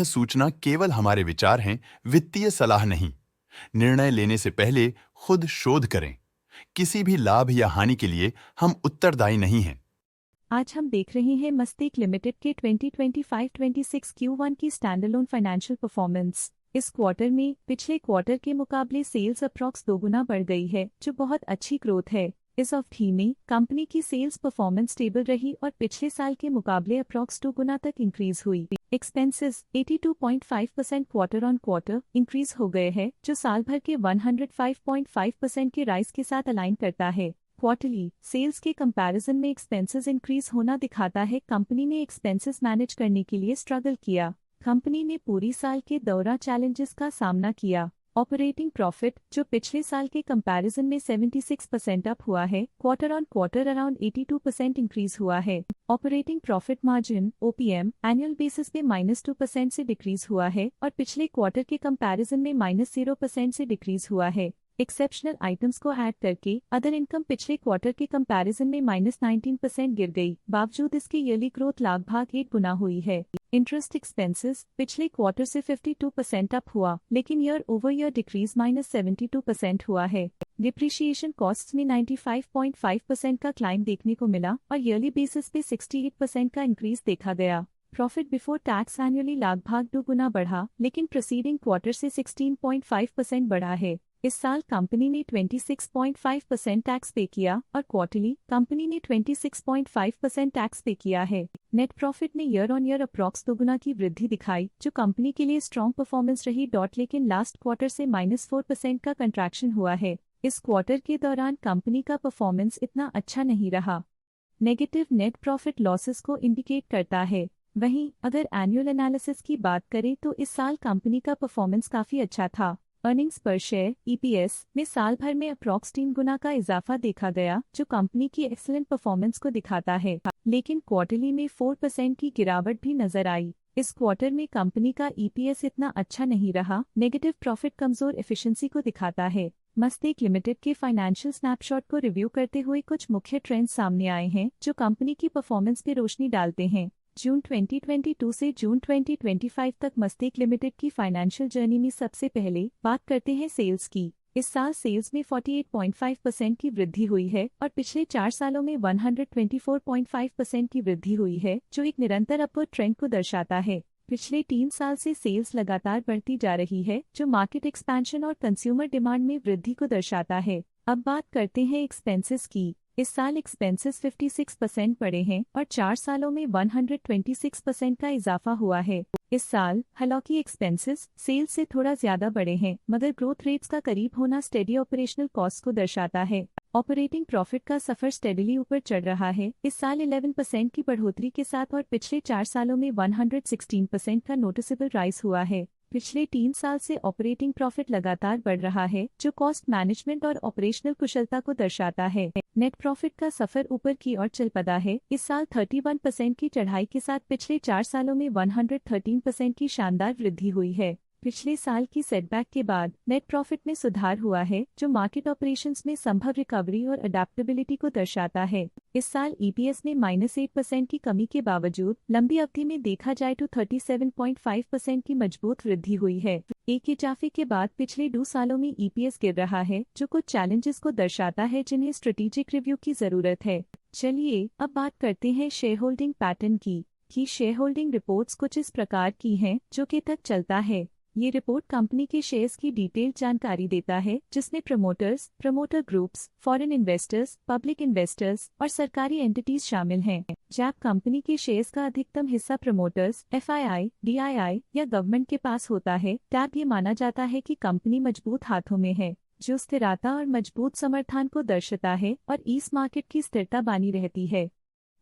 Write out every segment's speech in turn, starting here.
सूचना केवल हमारे विचार हैं, वित्तीय सलाह नहीं। निर्णय लेने से पहले खुद शोध करें। किसी भी लाभ या हानि के लिए हम उत्तरदायी नहीं हैं। आज हम देख रहे हैं मस्तेक लिमिटेड के 2025-26 Q1 की स्टैंडअलोन फाइनेंशियल परफॉर्मेंस। इस क्वार्टर में पिछले क्वार्टर के मुकाबले सेल्स अप्रॉक्स 2 गुना बढ़ गई है, जो बहुत अच्छी ग्रोथ है। इस अवधि में कंपनी की सेल्स परफॉर्मेंस स्टेबल रही और पिछले साल के मुकाबले अप्रॉक्स 2 गुना तक इंक्रीज हुई। Expenses 82.5% quarter on quarter increase हो गए हैं, जो साल भर के 105.5% के राइज के साथ अलाइन करता है। क्वार्टरली सेल्स के कंपैरिजन में एक्सपेंसेस इंक्रीज होना दिखाता है कंपनी ने एक्सपेंसेस मैनेज करने के लिए स्ट्रगल किया। कंपनी ने पूरी साल के दौरान चैलेंजेस का सामना किया। ऑपरेटिंग प्रॉफिट, जो पिछले साल के कंपैरिजन में 76% अप हुआ है, quarter on quarter around 82% increase हुआ है। Operating profit margin OPM annual basis पे -2% से डिक्रीज हुआ है और पिछले क्वार्टर के कंपैरिजन में -0% से डिक्रीज हुआ है। एक्सेप्शनल आइटम्स को ऐड करके अदर इनकम पिछले क्वार्टर के कंपैरिजन में -19% गिर गई, बावजूद इसके ईयरली ग्रोथ लगभग 8 गुना हुई है। इंटरेस्ट एक्सपेंसेस पिछले क्वार्टर से 52% अप हुआ, लेकिन ईयर ओवर ईयर डिक्रीज -72% हुआ है। डिप्रिशिएशन कॉस्ट्स में 95.5% का क्लाइम देखने को मिला और ईयरली बेसिस पे 68% का इंक्रीज देखा गया। प्रॉफिट बिफोर टैक्स एनुअली लगभग 2 गुना बढ़ा, लेकिन प्रीसीडिंग क्वार्टर से 16.5% बढ़ा है। इस साल कंपनी ने 26.5% टैक्स पे किया और क्वार्टरली कंपनी ने 26.5% टैक्स पे किया है। नेट प्रॉफिट ने ईयर ऑन ईयर अप्रॉक्स 2 गुना की वृद्धि दिखाई, जो कंपनी के लिए स्ट्रॉन्ग परफॉर्मेंस रही। लेकिन लास्ट क्वार्टर से -4% का कंट्रैक्शन हुआ है। इस क्वार्टर के दौरान कंपनी का परफॉर्मेंस इतना अच्छा नहीं रहा। नेगेटिव नेट प्रॉफिट लॉसेस को इंडिकेट करता है। वहीं अगर एनुअल एनालिसिस की बात करें तो इस साल कंपनी का परफॉर्मेंस काफी अच्छा था। अर्निंग्स पर शेयर EPS में साल भर में अप्रॉक्स 3 गुना का इजाफा देखा गया, जो कंपनी की एक्सीलेंट परफॉर्मेंस को दिखाता है। लेकिन क्वार्टरली में 4% की गिरावट भी नजर आई। इस क्वार्टर में कंपनी का EPS इतना अच्छा नहीं रहा। नेगेटिव प्रॉफिट कमजोर एफिशिएंसी को दिखाता है। मस्तेक लिमिटेड के फाइनेंशियल स्नैपशॉट को रिव्यू करते हुए कुछ मुख्य ट्रेंड्स सामने आए हैं, जो कंपनी की परफॉर्मेंस पे रोशनी डालते हैं। जून 2022 से जून 2025 तक मस्तेक लिमिटेड की फाइनेंशियल जर्नी में सबसे पहले बात करते हैं सेल्स की। इस साल सेल्स में 48.5% की वृद्धि हुई है और पिछले 4 सालों में 124.5% की वृद्धि हुई है, जो एक निरंतर अपवर्ड ट्रेंड को दर्शाता है। पिछले 3 साल से सेल्स लगातार बढ़ती जा रही है, जो मार्केट एक्सपेंशन और कंज्यूमर डिमांड में वृद्धि को दर्शाता है। अब बात करते हैं एक्सपेंसेस की। इस साल एक्सपेंसेस 56% बढ़े हैं और 4 सालों में 126% का इजाफा हुआ है। इस साल हालांकि एक्सपेंसेस सेल्स से थोड़ा ज्यादा बढ़े हैं, मगर ग्रोथ रेट्स का करीब होना स्टेडी ऑपरेशनल कॉस्ट को दर्शाता है। ऑपरेटिंग प्रॉफिट का सफर स्टेडीली ऊपर चढ़ रहा है। इस साल 11% की बढ़ोतरी के साथ और पिछले 4 सालों में 116% का नोटिसेबल राइज हुआ है। पिछले 3 साल से ऑपरेटिंग प्रॉफिट लगातार बढ़ रहा है, जो कॉस्ट मैनेजमेंट और ऑपरेशनल कुशलता को दर्शाता है। नेट प्रॉफिट का सफर ऊपर की ओर चल पड़ा है। इस साल 31% की चढ़ाई के साथ पिछले 4 सालों में 113% की शानदार वृद्धि हुई है। पिछले साल की सेटबैक के बाद नेट प्रॉफिट में सुधार हुआ है, जो मार्केट ऑपरेशंस में संभव रिकवरी और अडेप्टेबिलिटी को दर्शाता है। इस साल EPS में -8% की कमी के बावजूद लंबी अवधि में देखा जाए तो 37.5% की मजबूत वृद्धि हुई है। एक इजाफे के बाद पिछले 2 सालों में EPS गिर रहा है, जो कुछ चैलेंजेस को दर्शाता है जिन्हें स्ट्रेटेजिक रिव्यू की जरूरत है। चलिए अब बात करते हैं शेयर होल्डिंग पैटर्न की। शेयर होल्डिंग रिपोर्ट्स कुछ इस प्रकार की हैं, जो के तक चलता है। ये रिपोर्ट कंपनी के शेयर्स की डिटेल जानकारी देता है, जिसमें promoters, promoter groups, foreign investors, public investors और सरकारी एंटिटीज शामिल हैं। जब कंपनी के शेयर्स का अधिकतम हिस्सा प्रमोटर्स, FII, DII या गवर्नमेंट के पास होता है, तब ये माना जाता है कि कंपनी मजबूत हाथों में है, जो स्थिरता और मजबूत समर्थन को दर्शाता है और इस मार्केट की स्थिरता बनी रहती है।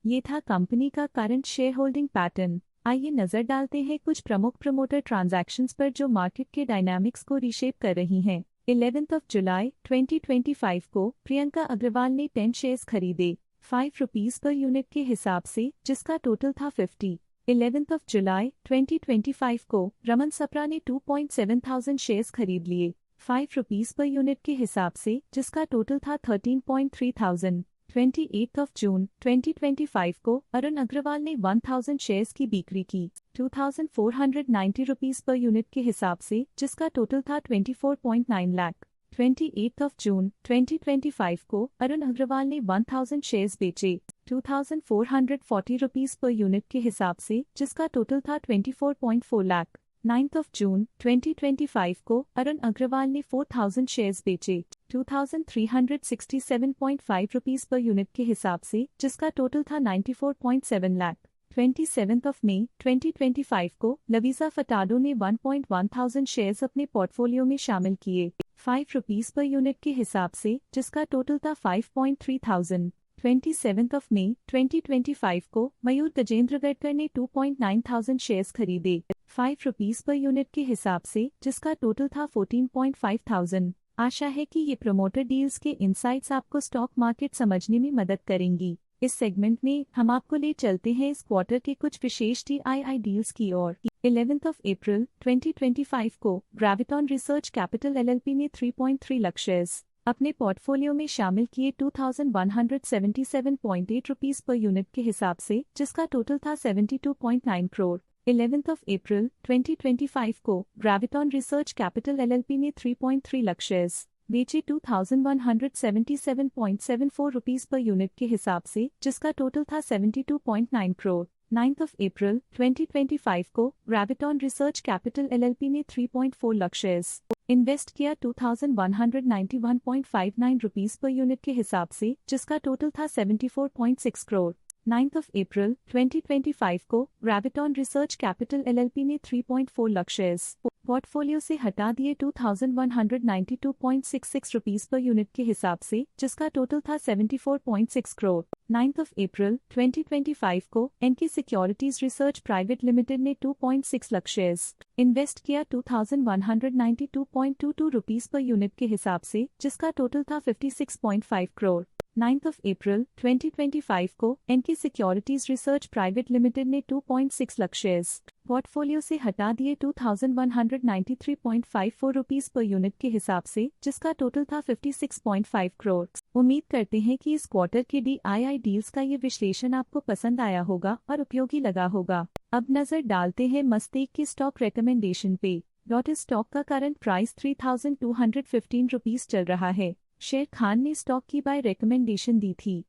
ये था कंपनी का करंट शेयर होल्डिंग पैटर्न। आइए नजर डालते हैं कुछ प्रमुख प्रमोटर ट्रांजैक्शंस पर जो मार्केट के डायनामिक्स को रीशेप कर रही हैं। 11 जुलाई 2025 को प्रियंका अग्रवाल ने 10 शेयर्स खरीदे ₹5 पर यूनिट के हिसाब से, जिसका टोटल था 50। 11 जुलाई 2025 को रमन सप्रा ने 2.7 शेयर्स खरीद लिए ₹5 पर यूनिट के हिसाब से, जिसका टोटल था 13.3 28 जून 2025 को अरुण अग्रवाल ने 1000 शेयर्स की बिक्री की 2490 रुपीस पर यूनिट के हिसाब से, जिसका टोटल था 24.9 लाख। 28 जून 2025 को अरुण अग्रवाल ने 1000 शेयर्स बेचे 2440 रुपीस पर यूनिट के हिसाब से, जिसका टोटल था 24.4 लाख। 9 जून 2025 को अरुण अग्रवाल ने 4000 शेयर्स बेचे 2367.5 रुपीस पर यूनिट के हिसाब से, जिसका टोटल था 94.7 लाख। 27 मई 2025 को लवीजा फटाडो ने 1.1000 शेयर्स अपने पोर्टफोलियो में शामिल किए 5 रुपीस पर यूनिट के हिसाब से, जिसका टोटल था 5.3000। 27 मई 2025 को मयूर गजेंद्र गडकर ने 2.9000 शेयर्स खरीदे 5 रुपीस पर यूनिट के हिसाब से, जिसका टोटल था 14.5000। आशा है कि ये प्रमोटर डील्स के इनसाइट्स आपको स्टॉक मार्केट समझने में मदद करेंगी। इस सेगमेंट में हम आपको ले चलते हैं इस क्वार्टर के कुछ विशेष DII डील्स की ओर। 11 अप्रैल 2025 को ग्रेविटॉन रिसर्च कैपिटल LLP ने 3.3 लाख शेयर्स अपने पोर्टफोलियो में शामिल किए 2177.8 रुपीस पर यूनिट के हिसाब से, जिसका टोटल था 72.9 करोड़। 11 अप्रैल 2025 को ग्रेविटॉन रिसर्च कैपिटल LLP ने 3.3 लाख शेयर्स बेचे 2177.74 रुपीस पर यूनिट के हिसाब से, जिसका टोटल था 72.9 करोड़। 9 अप्रैल 2025 को ग्रेविटॉन रिसर्च कैपिटल LLP ने 3.4 लाख शेयर्स इन्वेस्ट किया 2191.59 रुपीस पर यूनिट के हिसाब से, जिसका टोटल था 74.6 करोड़। 9 अप्रैल 2025 को ग्रेविटॉन रिसर्च कैपिटल LLP ने 3.4 लाख शेयर्स पोर्टफोलियो से हटा दिए 2192.66 रुपीस पर यूनिट के हिसाब से, जिसका टोटल था 74.6 करोड़। 9 अप्रैल 2025 को NK securities research private limited ने 2.6 लाख शेयर्स इन्वेस्ट किया 2192.22 रुपीस पर यूनिट के हिसाब से, जिसका टोटल था 56.5 करोड़। 9 अप्रैल 2025 को NK securities research private limited ने 2.6 लाख शेयर्स पोर्टफोलियो से हटा दिए 2193.54 रुपीस पर यूनिट के हिसाब से, जिसका टोटल था 56.5 करोड़। उम्मीद करते हैं कि इस क्वार्टर के DII डील्स का ये विश्लेषण आपको पसंद आया होगा और उपयोगी लगा होगा। अब नजर डालते हैं मस्तेक के स्टॉक रिकमेंडेशन पे। इस स्टॉक का करंट प्राइस 3215 रुपीस चल रहा है। शेर खान ने स्टॉक की बाय रिकमेंडेशन दी थी।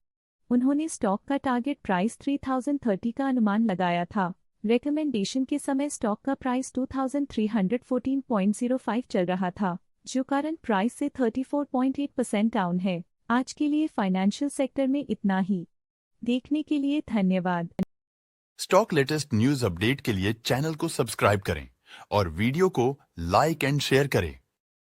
उन्होंने स्टॉक का टारगेट प्राइस 3030 का अनुमान लगाया था। रिकमेंडेशन के समय स्टॉक का प्राइस 2314.05 चल रहा था, जो करंट प्राइस से 34.8% डाउन है। आज के लिए फाइनेंशियल सेक्टर में इतना ही। देखने के लिए धन्यवाद। स्टॉक लेटेस्ट न्यूज अपडेट के लिए चैनल को सब्सक्राइब करें और वीडियो को लाइक एंड शेयर करें।